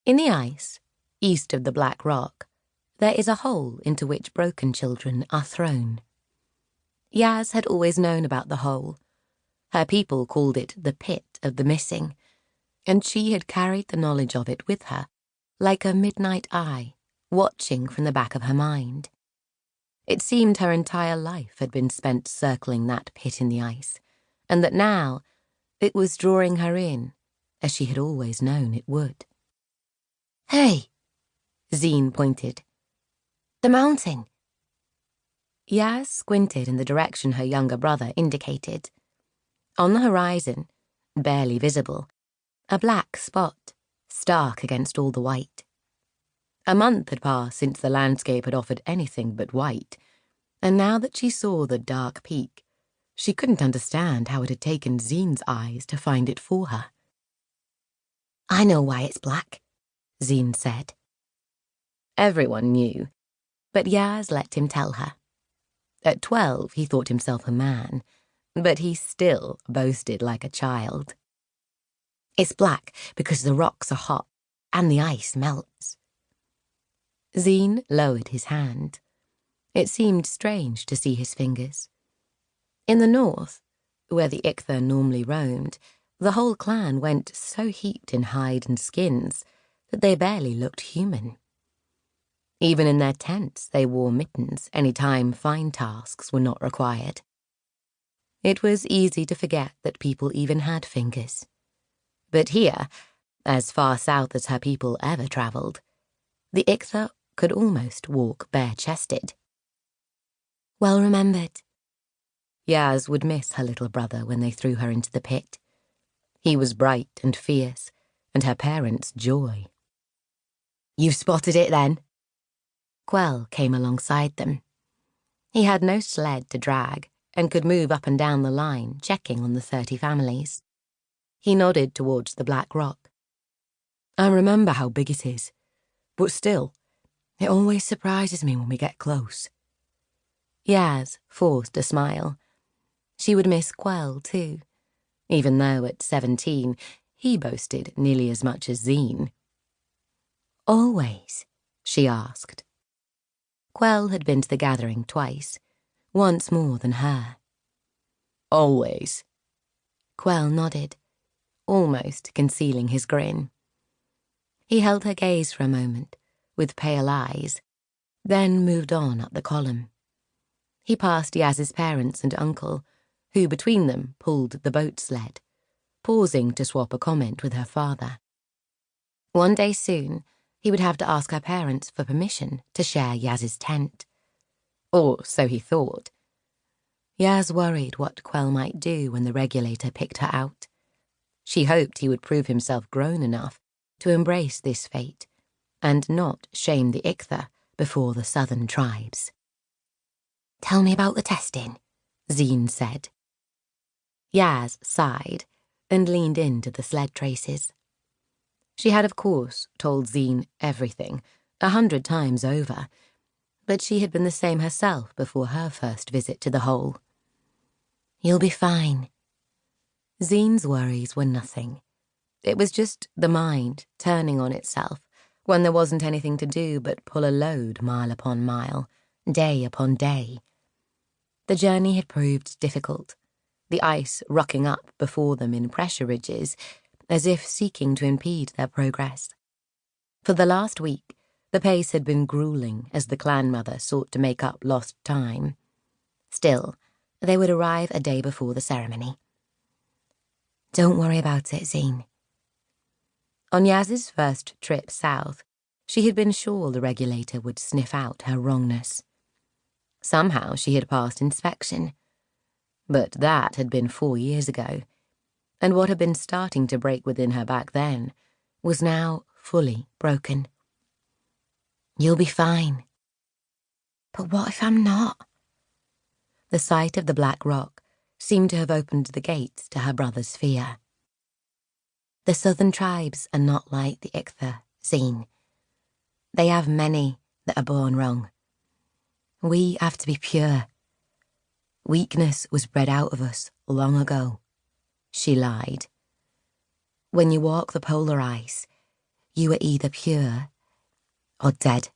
In the ice, east of the Black Rock, there is a hole into which broken children are thrown. Yaz had always known about the hole. Her people called it the pit of the missing, and she had carried the knowledge of it with her, like a midnight eye, watching from the back of her mind. It seemed her entire life had been spent circling that pit in the ice, and that now it was drawing her in, as she had always known it would. "Hey!" Zine pointed. "The mountain." Yaz squinted in the direction her younger brother indicated. On the horizon, barely visible, a black spot, stark against all the white. A month had passed since the landscape had offered anything but white, and now that she saw the dark peak, she couldn't understand how it had taken Zine's eyes to find it for her. "I know why it's black," Zine said. Everyone knew, but Yaz let him tell her. At 12, he thought himself a man, but he still boasted like a child. "It's black because the rocks are hot and the ice melts." Zine lowered his hand. It seemed strange to see his fingers. In the north, where the Ichther normally roamed, the whole clan went so heaped in hide and skins that they barely looked human. Even in their tents, they wore mittens any time fine tasks were not required. It was easy to forget that people even had fingers. But here, as far south as her people ever travelled, the Ichther could almost walk bare-chested. Well remembered. Yaz would miss her little brother when they threw her into the pit. He was bright and fierce, and her parents' joy. "You've spotted it, then?" Quell came alongside them. He had no sled to drag and could move up and down the line, checking on the 30 families. He nodded towards the Black Rock. "I remember how big it is, but still, it always surprises me when we get close." Yaz forced a smile. She would miss Quell, too, even though at 17 he boasted nearly as much as Zine. "Always?" she asked. Quell had been to the gathering twice, once more than her. "Always." Quell nodded, almost concealing his grin. He held her gaze for a moment, with pale eyes, then moved on up the column. He passed Yaz's parents and uncle, who between them pulled the boat sled, pausing to swap a comment with her father. One day soon, he would have to ask her parents for permission to share Yaz's tent. Or so he thought. Yaz worried what Quell might do when the regulator picked her out. She hoped he would prove himself grown enough to embrace this fate and not shame the Ichther before the southern tribes. "Tell me about the testing," Zine said. Yaz sighed and leaned into the sled traces. She had, of course, told Zine everything 100 times over, but she had been the same herself before her first visit to the hole. "You'll be fine." Zine's worries were nothing. It was just the mind turning on itself when there wasn't anything to do but pull a load mile upon mile, day upon day. The journey had proved difficult, the ice rocking up before them in pressure ridges, as if seeking to impede their progress. For the last week, the pace had been grueling as the clan mother sought to make up lost time. Still, they would arrive a day before the ceremony. "Don't worry about it, Zine." On Yaz's first trip south, she had been sure the regulator would sniff out her wrongness. Somehow she had passed inspection. But that had been 4 years ago, and what had been starting to break within her back then was now fully broken. "You'll be fine." "But what if I'm not?" The sight of the Black Rock seemed to have opened the gates to her brother's fear. "The southern tribes are not like the Ichther, Zine. They have many that are born wrong. We have to be pure. Weakness was bred out of us long ago." She lied. "When you walk the polar ice, you were either pure or dead.